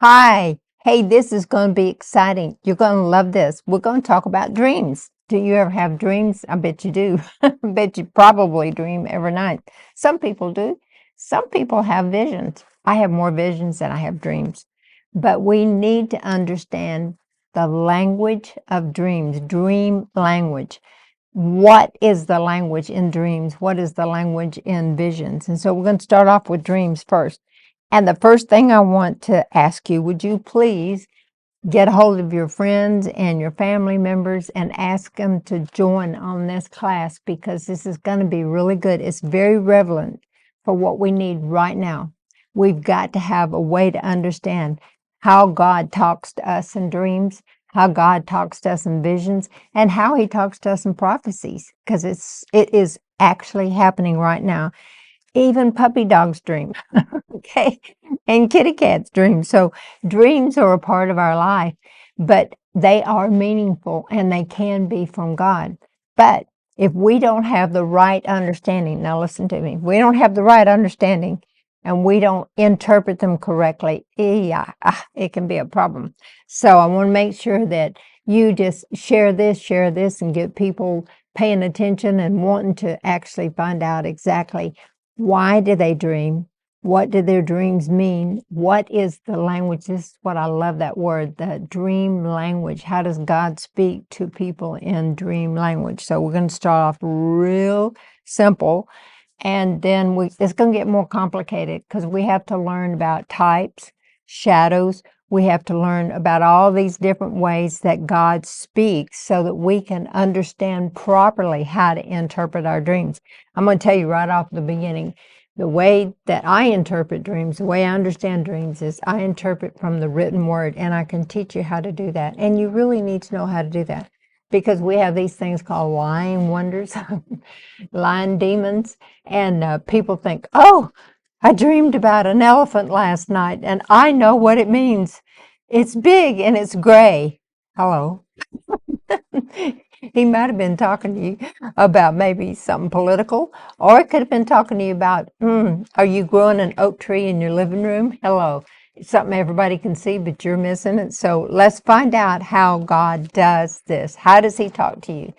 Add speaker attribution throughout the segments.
Speaker 1: Hi. Hey, this is going to be exciting. You're going to love this. We're going to talk about dreams. Do you ever have dreams? I bet you do. I bet you probably dream every night. Some people do. Some people have visions. I have more visions than I have dreams. But we need to understand the language of dreams, dream language. What is the language in dreams? What is the language in visions? And so we're going to start off with dreams first. And the first thing I want to ask you, would you please get a hold of your friends and your family members and ask them to join on this class because this is going to be really good. It's very relevant for what we need right now. We've got to have a way to understand how God talks to us in dreams, how God talks to us in visions, and how he talks to us in prophecies because it is actually happening right now. Even puppy dogs dream. Okay. And kitty cats dream. So dreams are a part of our life, but they are meaningful and they can be from God. But if we don't have the right understanding, now listen to me, if we don't have the right understanding and we don't interpret them correctly, yeah, it can be a problem. So I want to make sure that you just share this, and get people paying attention and wanting to actually find out exactly why do they dream? What do their dreams mean? What is the language? This is what I love, that word, the dream language. How does God speak to people in dream language? So we're going to start off real simple, and then it's going to get more complicated because we have to learn about types, shadows. We have to learn about all these different ways that God speaks so that we can understand properly how to interpret our dreams. I'm going to tell you right off the beginning, the way that I interpret dreams, the way I understand dreams is I interpret from the written word, and I can teach you how to do that. And you really need to know how to do that because we have these things called lying wonders, lying demons, and people think, oh, I dreamed about an elephant last night, and I know what it means. It's big and it's gray. Hello. He might have been talking to you about maybe something political, or it could have been talking to you about, are you growing an oak tree in your living room? Hello. It's something everybody can see, but you're missing it. So let's find out how God does this. How does he talk to you?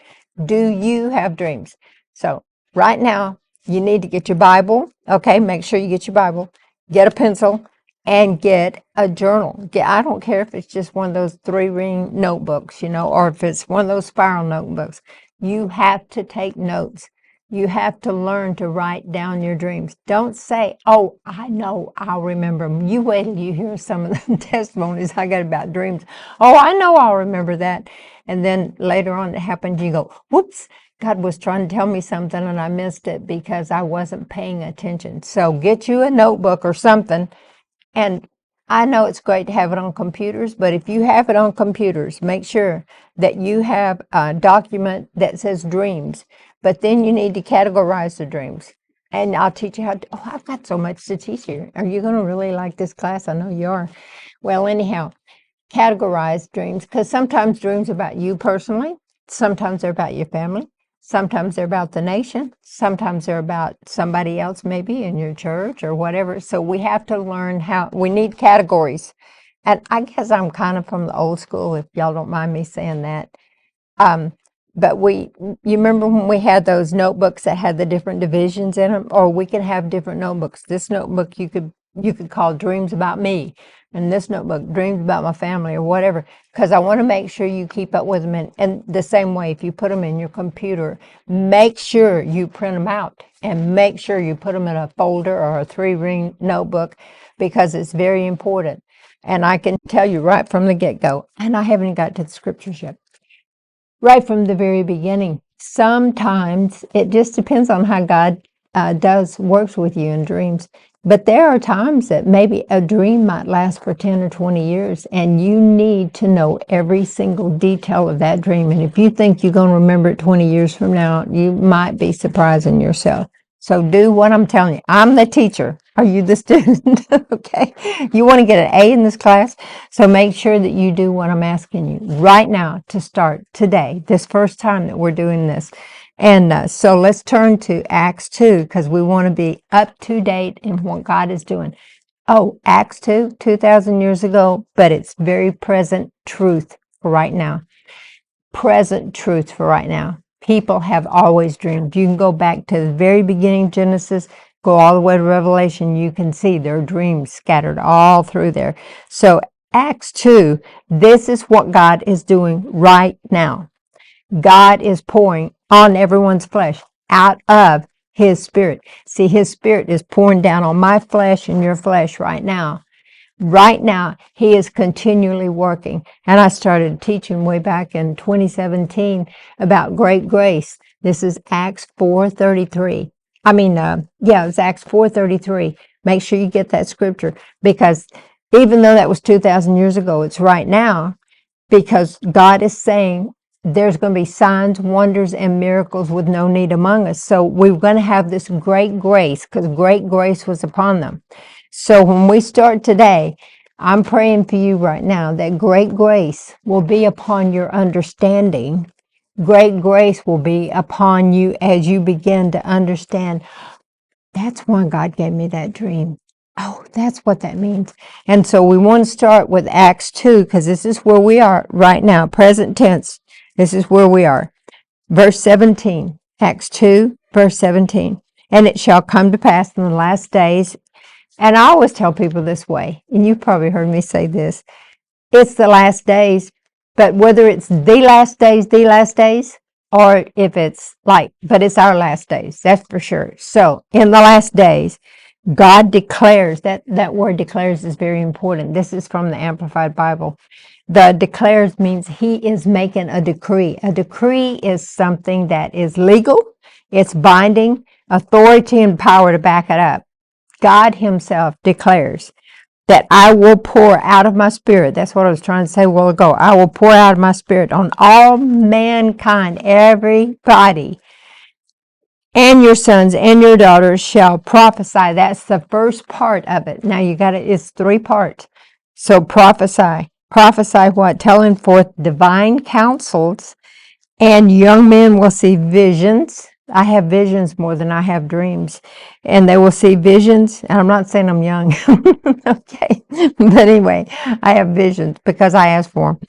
Speaker 1: Do you have dreams? So right now, you need to get your Bible. Okay, make sure you get your Bible, get a pencil, and get a journal. I don't care if it's just one of those 3-ring notebooks, or if it's one of those spiral notebooks. You have to take notes. You have to learn to write down your dreams. Don't say, oh, I know, I'll remember them. You wait till you hear some of the testimonies I got about dreams. Oh, I know I'll remember that. And then later on it happens, you go, whoops, God was trying to tell me something and I missed it because I wasn't paying attention. So get you a notebook or something. And I know it's great to have it on computers, but if you have it on computers, make sure that you have a document that says dreams, but then you need to categorize the dreams. And I'll teach you how to, oh, I've got so much to teach you. Are you going to really like this class? I know you are. Well, anyhow, categorize dreams because sometimes dreams are about you personally, sometimes they're about your family, sometimes they're about the nation, sometimes they're about somebody else, maybe in your church or whatever. So we have to learn how we need categories. And I guess I'm kind of from the old school, if y'all don't mind me saying that. Um, but you remember when we had those notebooks that had the different divisions in them, or we can have different notebooks. This notebook you could call Dreams About Me, and this notebook Dreams About My Family, or whatever, because I want to make sure you keep up with them. And the same way, if you put them in your computer, make sure you print them out and make sure you put them in a folder or a 3-ring notebook because it's very important. And I can tell you right from the get-go, and I haven't got to the scriptures yet. Right from the very beginning. Sometimes it just depends on how God works with you in dreams. But there are times that maybe a dream might last for 10 or 20 years, and you need to know every single detail of that dream. And if you think you're going to remember it 20 years from now, you might be surprising yourself. So do what I'm telling you. I'm the teacher. Are you the student? Okay. You want to get an A in this class? So make sure that you do what I'm asking you right now to start today, this first time that we're doing this. And so let's turn to Acts 2 because we want to be up to date in what God is doing. Oh, Acts 2, 2,000 years ago, but it's very present truth for right now. Present truth for right now. People have always dreamed. You can go back to the very beginning of Genesis, go all the way to Revelation. You can see their dreams scattered all through there. So, Acts 2, this is what God is doing right now. God is pouring on everyone's flesh out of His Spirit. See, His Spirit is pouring down on my flesh and your flesh right now. Right now, He is continually working. And I started teaching way back in 2017 about great grace. This is Acts 4:33. It's Acts 4:33. Make sure you get that scripture, because even though that was 2,000 years ago, it's right now, because God is saying there's going to be signs, wonders, and miracles with no need among us. So we're going to have this great grace, because great grace was upon them. So when we start today, I'm praying for you right now that great grace will be upon your understanding. Great grace will be upon you as you begin to understand. That's why God gave me that dream. Oh, that's what that means. And so we want to start with Acts 2, because this is where we are right now, present tense. This is where we are. Verse 17, Acts 2, verse 17. And it shall come to pass in the last days, and I always tell people this way, and you've probably heard me say this, it's the last days, but whether it's the last days, or if it's but it's our last days, that's for sure. So in the last days, God declares, that word declares is very important. This is from the Amplified Bible. The declares means He is making a decree. A decree is something that is legal, it's binding, authority and power to back it up. God Himself declares that I will pour out of my Spirit. That's what I was trying to say a while ago. I will pour out of my Spirit on all mankind, everybody. And your sons and your daughters shall prophesy. That's the first part of it. Now it's 3 parts. So prophesy. Prophesy what? Telling forth divine counsels, and young men will see visions. I have visions more than I have dreams. And they will see visions. And I'm not saying I'm young. Okay. But anyway, I have visions because I asked for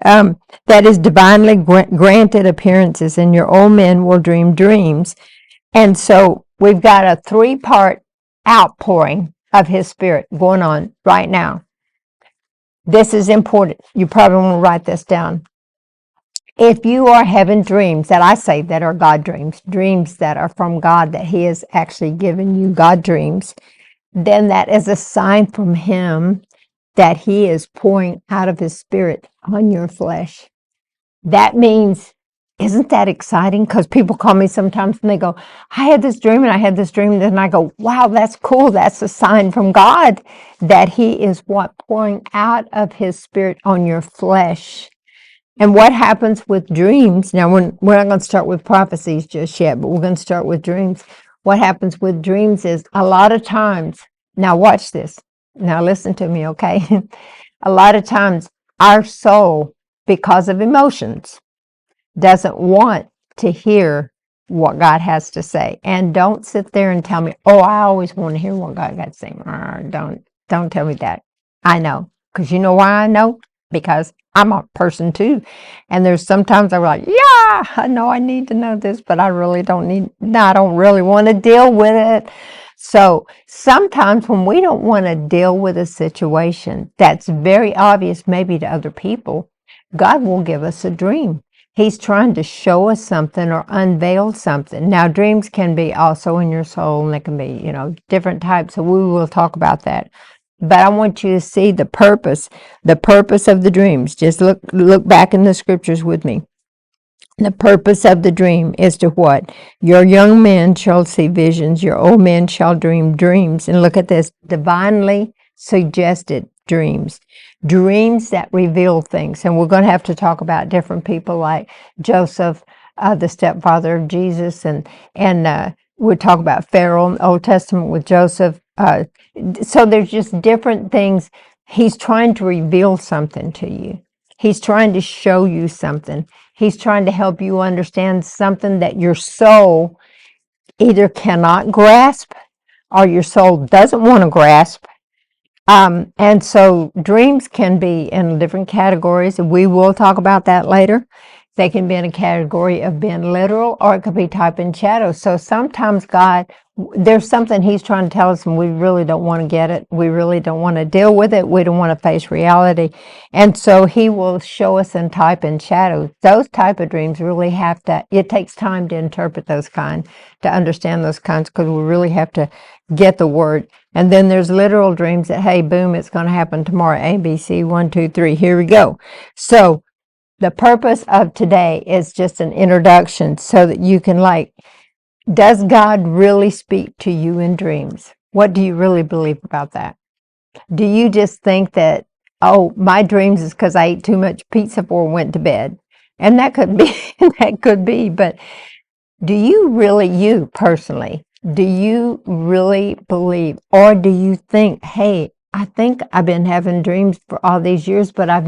Speaker 1: them. That is divinely granted appearances, and your old men will dream dreams. And so we've got a 3-part outpouring of His Spirit going on right now. This is important. You probably want to write this down. If you are having dreams that I say that are God dreams, dreams that are from God, that He has actually given you God dreams, then that is a sign from Him that He is pouring out of His Spirit on your flesh. That means, isn't that exciting? Because people call me sometimes and they go, I had this dream and I had this dream. And then I go, wow, that's cool. That's a sign from God that He is pouring out of His Spirit on your flesh. And what happens with dreams, now we're not going to start with prophecies just yet, but we're going to start with dreams. What happens with dreams is a lot of times, now watch this, now listen to me, okay? A lot of times our soul, because of emotions, doesn't want to hear what God has to say. And don't sit there and tell me, oh, I always want to hear what God got to say. Don't tell me that. I know. Because you know why I know? Because I'm a person too. And there's sometimes I'm like, yeah, I know I need to know this, but I don't really want to deal with it. So sometimes when we don't want to deal with a situation that's very obvious maybe to other people, God will give us a dream. He's trying to show us something or unveil something. Now, dreams can be also in your soul, and they can be, different types. So we will talk about that. But I want you to see the purpose of the dreams. Just look back in the scriptures with me. The purpose of the dream is to what? Your young men shall see visions, your old men shall dream dreams. And look at this, divinely suggested dreams. Dreams that reveal things. And we're going to have to talk about different people like Joseph, the stepfather of Jesus, and we'll talk about Pharaoh in the Old Testament with Joseph. So there's just different things. He's trying to reveal something to you. He's trying to show you something. He's trying to help you understand something that your soul either cannot grasp or your soul doesn't want to grasp. And so dreams can be in different categories. We will talk about that later. They can be in a category of being literal, or it could be type in shadow. So sometimes God, there's something He's trying to tell us, and we really don't want to get it. We really don't want to deal with it. We don't want to face reality. And so He will show us in type and shadow. Those type of dreams really have to, it takes time to interpret those kind, to understand those kinds, because we really have to get the word. And then there's literal dreams that, hey, boom, it's going to happen tomorrow. A, B, C, 1, 2, 3, here we go. So the purpose of today is just an introduction so that you can, like, does God really speak to you in dreams? What do you really believe about that? Do you just think that, oh, my dreams is because I ate too much pizza before I went to bed? And that could be, that could be, but do you really, you personally, do you really believe, or do you think, hey, I think I've been having dreams for all these years, but I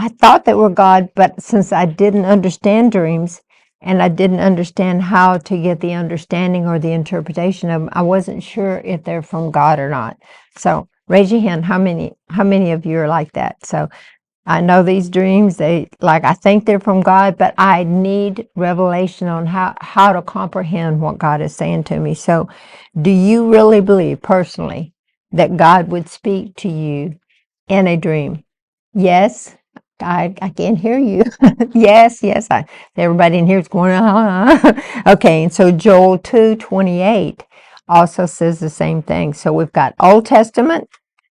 Speaker 1: thought they were God, but since I didn't understand dreams and I didn't understand how to get the understanding or the interpretation of them, I wasn't sure if they're from God or not. So raise your hand. How many of you are like that? So I know these dreams, I think they're from God, but I need revelation on how to comprehend what God is saying to me. So do you really believe personally that God would speak to you in a dream? Yes. I can't hear you. Yes, yes. Everybody in here is going, Okay, and so Joel 2:28 also says the same thing. So we've got Old Testament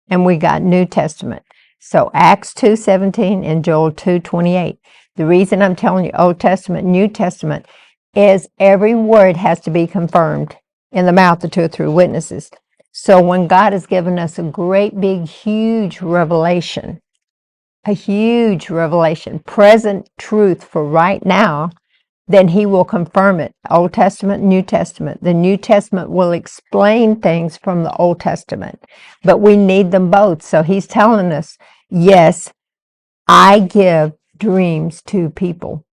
Speaker 1: and we got New Testament. So Acts 2:17 and Joel 2:28. The reason I'm telling you Old Testament, New Testament is every word has to be confirmed in the mouth of two or three witnesses. So when God has given us a great big huge revelation, a huge revelation, present truth for right now, then He will confirm it. Old Testament, New Testament. The New Testament will explain things from the Old Testament, but we need them both. So He's telling us, yes, I give dreams to people.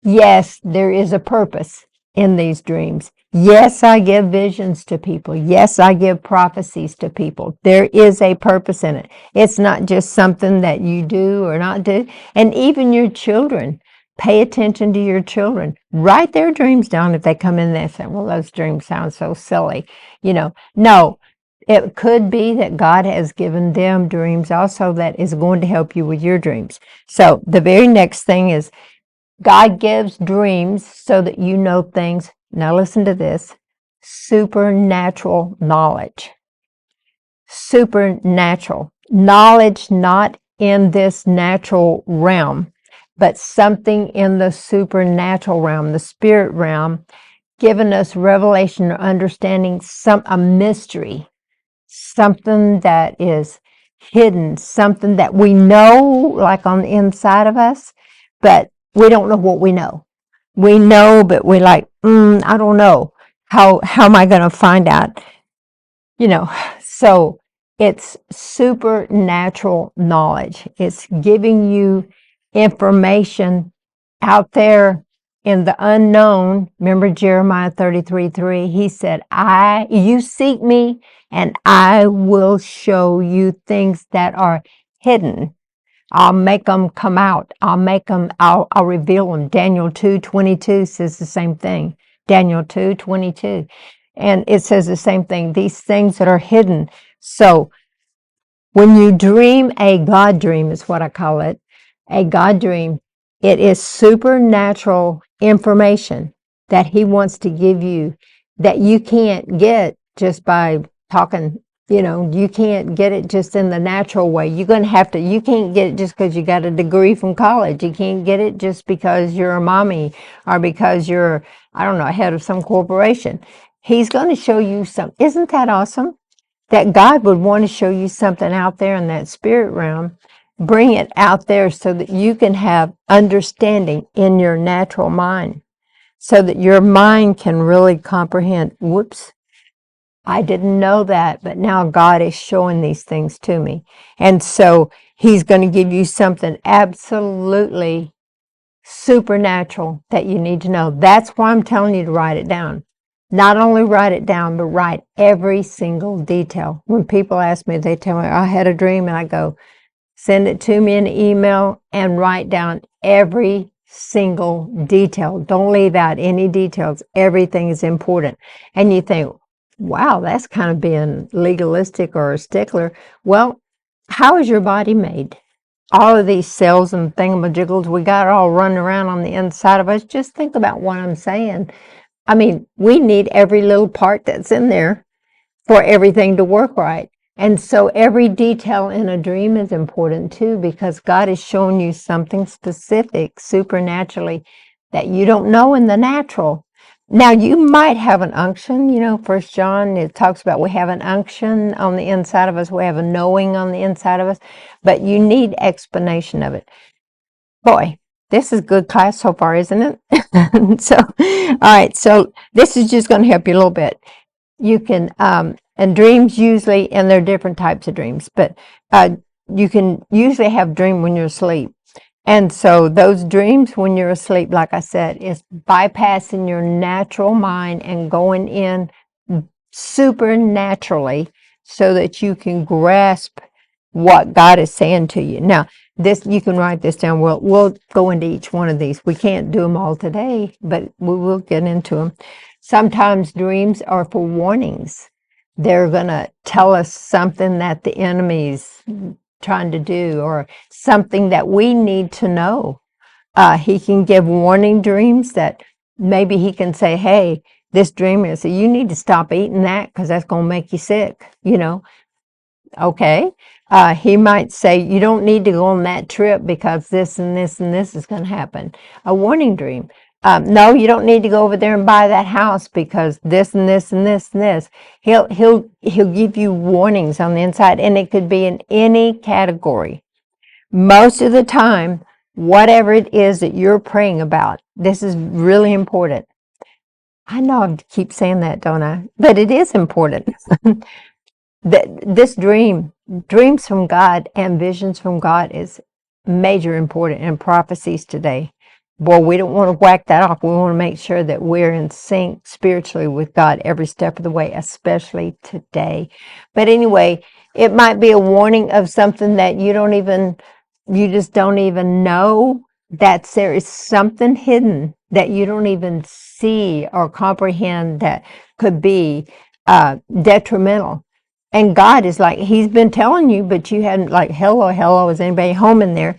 Speaker 1: Yes, there is a purpose in these dreams. Yes, I give visions to people. Yes, I give prophecies to people. There is a purpose in it. It's not just something that you do or not do. And even your children, pay attention to your children. Write their dreams down if they come in there and say, well, those dreams sound so silly. No, it could be that God has given them dreams also that is going to help you with your dreams. So the very next thing is, God gives dreams so that you know things. Now listen to this. Supernatural knowledge. Supernatural knowledge, not in this natural realm, but something in the supernatural realm, the spirit realm, giving us revelation or understanding, a mystery, something that is hidden, something that we know, like on the inside of us, but we don't know what we know. We know, but we're like, I don't know. How am I going to find out? So it's supernatural knowledge. It's giving you information out there in the unknown. Remember Jeremiah 33:3? He said, you seek me and I will show you things that are hidden. I'll make them come out. I'll reveal them. Daniel 2:22 says the same thing. Daniel 2:22. And it says the same thing. These things that are hidden. So when you dream a God dream, is what I call it, a God dream, it is supernatural information that He wants to give you that you can't get just by talking. You can't get it just in the natural way. You're going to have to, you can't get it just because you got a degree from college. You can't get it just because you're a mommy or because you're, I don't know, head of some corporation. He's going to show you some. Isn't that awesome? That God would want to show you something out there in that spirit realm, bring it out there so that you can have understanding in your natural mind, so that your mind can really comprehend, whoops, I didn't know that, but now God is showing these things to me. And so He's going to give you something absolutely supernatural that you need to know. That's why I'm telling you to write it down. Not only write it down, but write every single detail. When people ask me, they tell me, I had a dream, and I go, send it to me in an email and write down every single detail. Don't leave out any details. Everything is important. And you think, wow, that's kind of being legalistic or a stickler. Well, how is your body made? All of these cells and thingamajiggles we got all running around on the inside of us. Just think about what I'm saying. I mean, we need every little part that's in there for everything to work right. And so every detail in a dream is important too, because God is showing you something specific supernaturally that you don't know in the natural. Now you might have an unction, First John, it talks about we have an unction on the inside of us, we have a knowing on the inside of us, but you need explanation of it. Boy, this is good class so far, isn't it? So, all right, so this is just going to help you a little bit. You can, and dreams usually, and there are different types of dreams, but you can usually have dream when you're asleep. And so those dreams when you're asleep, like I said, is bypassing your natural mind and going in supernaturally so that you can grasp what God is saying to you. Now, this you can write this down. We'll go into each one of these. We can't do them all today, but we will get into them. Sometimes dreams are for warnings. They're going to tell us something that the enemy's trying to do or something that we need to know. He can give warning dreams that maybe he can say, hey, this dream is, you need to stop eating that because that's going to make you sick, Okay. He might say, you don't need to go on that trip because this and this and this is going to happen. A warning dream. No, you don't need to go over there and buy that house because this and this and this and this. He'll give you warnings on the inside, and it could be in any category. Most of the time, whatever it is that you're praying about, this is really important. I know I keep saying that, don't I? But it is important. This dreams from God and visions from God is major important in prophecies today. Boy, we don't want to whack that off. We want to make sure that we're in sync spiritually with God every step of the way, especially today. But anyway, it might be a warning of something that you just don't even know that there is something hidden that you don't even see or comprehend that could be detrimental. And God is like, he's been telling you, but you hadn't, like, hello, is anybody home in there?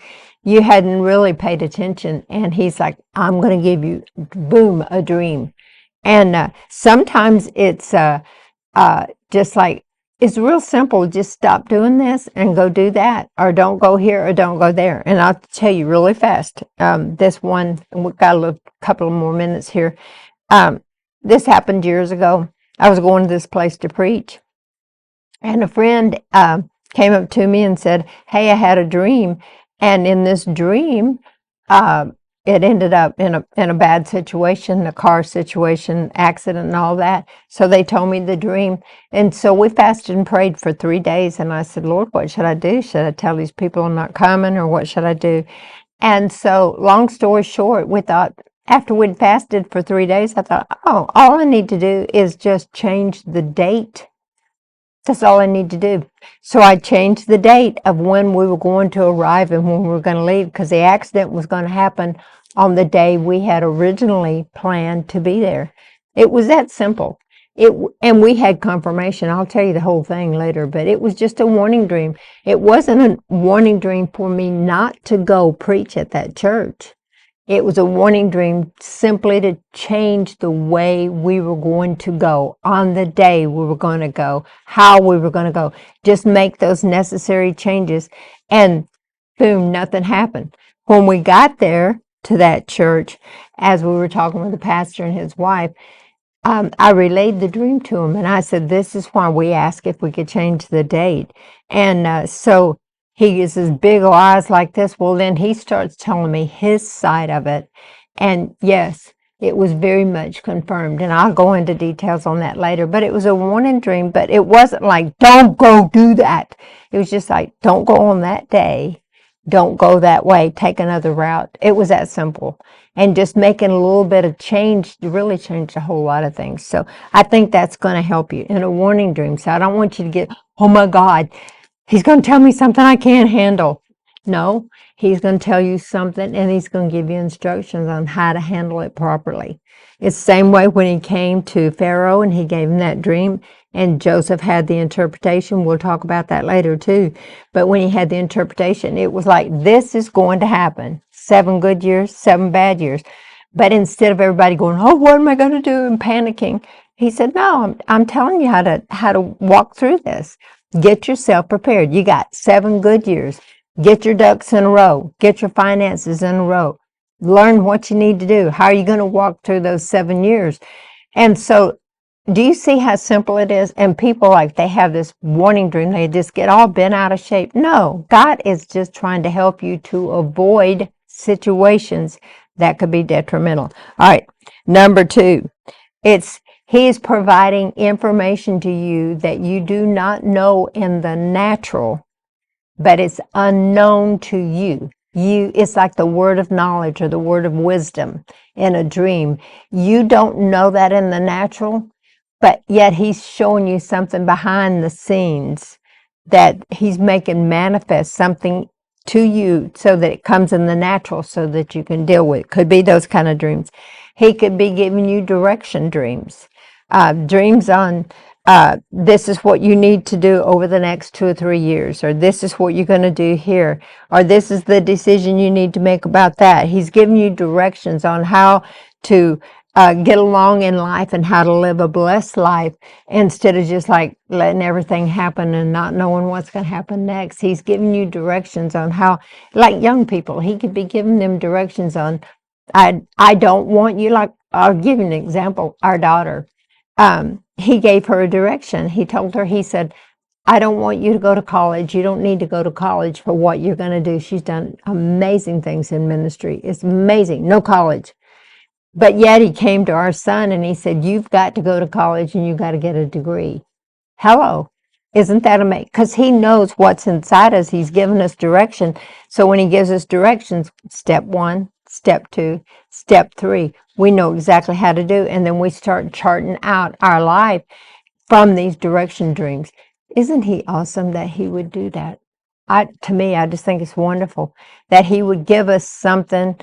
Speaker 1: You hadn't really paid attention. And he's like, I'm going to give you, boom, a dream. And sometimes it's just like, it's real simple. Just stop doing this and go do that, or don't go here or don't go there. And I'll tell you really fast, this one, and we've got a couple of more minutes here. This happened years ago. I was going to this place to preach. And a friend came up to me and said, hey, I had a dream. And in this dream, it ended up in a bad situation, a car situation, accident and all that. So they told me the dream. And so we fasted and prayed for 3 days. And I said, Lord, what should I do? Should I tell these people I'm not coming, or what should I do? And so long story short, we thought, after we'd fasted for 3 days, I thought, oh, all I need to do is just change the date. That's all I need to do. So I changed the date of when we were going to arrive and when we were going to leave, because the accident was going to happen on the day we had originally planned to be there. It was that simple. And we had confirmation. I'll tell you the whole thing later, but it was just a warning dream. It wasn't a warning dream for me not to go preach at that church. It was a warning dream simply to change the way we were going to go, on the day we were going to go, how we were going to go. Just make those necessary changes. And boom, nothing happened. When we got there to that church, as we were talking with the pastor and his wife, I relayed the dream to him, and I said, this is why we asked if we could change the date. And so he gets his big eyes like this. Well, then he starts telling me his side of it. And yes, it was very much confirmed. And I'll go into details on that later. But it was a warning dream. But it wasn't like, don't go do that. It was just like, don't go on that day. Don't go that way. Take another route. It was that simple. And just making a little bit of change really changed a whole lot of things. So I think that's going to help you in a warning dream. So I don't want you to get, oh my God, he's going to tell me something I can't handle. No, he's going to tell you something and he's going to give you instructions on how to handle it properly. It's the same way when he came to Pharaoh and he gave him that dream and Joseph had the interpretation. We'll talk about that later too. But when he had the interpretation, it was like, this is going to happen. 7 good years, 7 bad years. But instead of everybody going, oh, what am I going to do, and panicking, he said, no, I'm telling you how to walk through this. Get yourself prepared. You got 7 good years. Get your ducks in a row. Get your finances in a row. Learn what you need to do. How are you going to walk through those 7 years? And so, do you see how simple it is? And people, like, they have this warning dream, they just get all bent out of shape. No, God is just trying to help you to avoid situations that could be detrimental. All right, number 2, He is providing information to you that you do not know in the natural, but it's unknown to you. It's like the word of knowledge or the word of wisdom in a dream. You don't know that in the natural, but yet he's showing you something behind the scenes that he's making manifest something to you so that it comes in the natural so that you can deal with it. Could be those kind of dreams. He could be giving you direction dreams, dreams on this is what you need to do over the next 2 or 3 years, or this is what you're going to do here, or this is the decision you need to make about that. He's giving you directions on how to get along in life and how to live a blessed life instead of just like letting everything happen and not knowing what's going to happen next. He's giving you directions on how, like young people, he could be giving them directions on, I don't want you, like, I'll give you an example. Our daughter, he gave her a direction. He told her, he said, I don't want you to go to college. You don't need to go to college for what you're going to do. She's done amazing things in ministry. It's amazing. No college. But yet he came to our son and he said, you've got to go to college and you've got to get a degree. Hello. Isn't that amazing? Because he knows what's inside us. He's given us direction. So when he gives us directions, step 1, step 2, step 3, we know exactly how to do. And then we start charting out our life from these direction dreams. Isn't he awesome that he would do that? To me, I just think it's wonderful that he would give us something,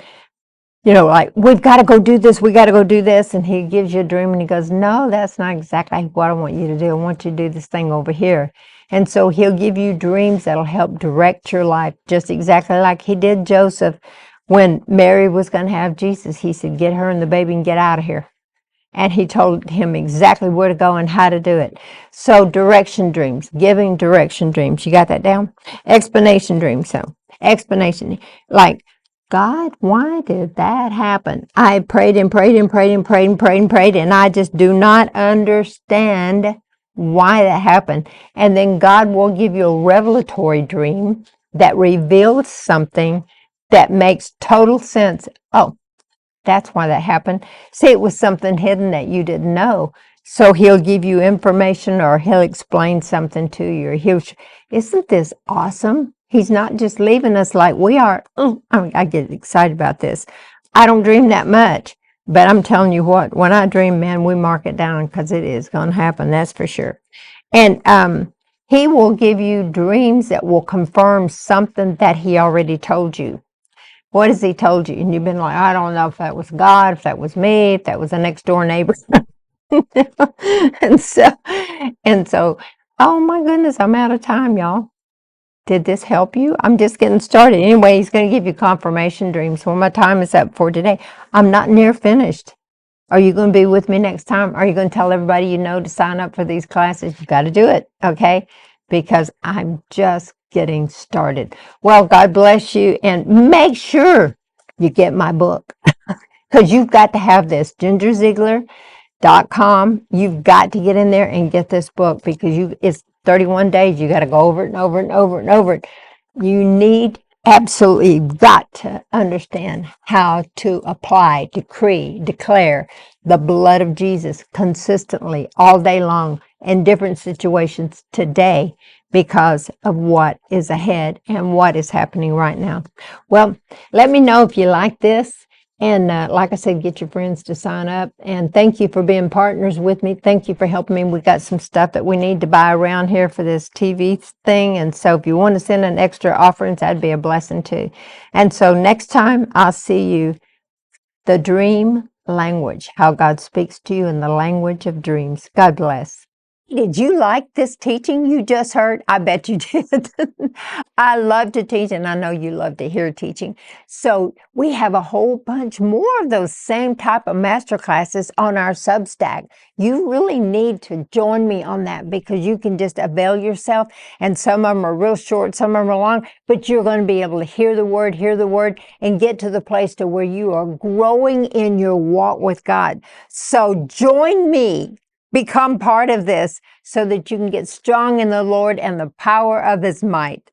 Speaker 1: like, we've got to go do this, we got to go do this, and he gives you a dream and he goes, no, that's not exactly what I want you to do. I want you to do this thing over here. And so he'll give you dreams that'll help direct your life, just exactly like he did Joseph when Mary was going to have Jesus. He said, get her and the baby and get out of here. And he told him exactly where to go and how to do it. So direction dreams, giving direction dreams. You got that down? Explanation dreams. So explanation, like, God, why did that happen? I prayed and prayed and prayed and prayed and prayed and prayed, and I just do not understand why that happened. And then God will give you a revelatory dream that reveals something that makes total sense. Oh, that's why that happened. See, it was something hidden that you didn't know. So he'll give you information or he'll explain something to you. Or isn't this awesome? He's not just leaving us like we are. Oh, I get excited about this. I don't dream that much, but I'm telling you what, when I dream, man, we mark it down because it is going to happen. That's for sure. And he will give you dreams that will confirm something that he already told you. What has he told you? And you've been like, I don't know if that was God, if that was me, if that was a next door neighbor. and so, oh my goodness, I'm out of time, y'all. Did this help you? I'm just getting started. Anyway, he's going to give you confirmation dreams. Well, my time is up for today. I'm not near finished. Are you going to be with me next time? Are you going to tell everybody you know to sign up for these classes? You got to do it, okay? Because I'm just getting started. Well, God bless you, and make sure you get my book because you've got to have this. GingerZiegler.com. You've got to get in there and get this book because it's 31 days. You got to go over it and over and over and over it. You need absolutely got to understand how to apply, decree, declare the blood of Jesus consistently all day long in different situations today because of what is ahead and what is happening right now. Well, let me know if you like this. And like I said, get your friends to sign up. And thank you for being partners with me. Thank you for helping me. We got some stuff that we need to buy around here for this TV thing. And so if you want to send an extra offerings, that'd be a blessing too. And so next time I'll see you, the dream language, how God speaks to you in the language of dreams. God bless. Did you like this teaching you just heard? I bet you did. I love to teach, and I know you love to hear teaching. So we have a whole bunch more of those same type of master classes on our Substack. You really need to join me on that because you can just avail yourself. And some of them are real short, some of them are long, but you're going to be able to hear the word, and get to the place to where you are growing in your walk with God. So join me. Become part of this so that you can get strong in the Lord and the power of his might.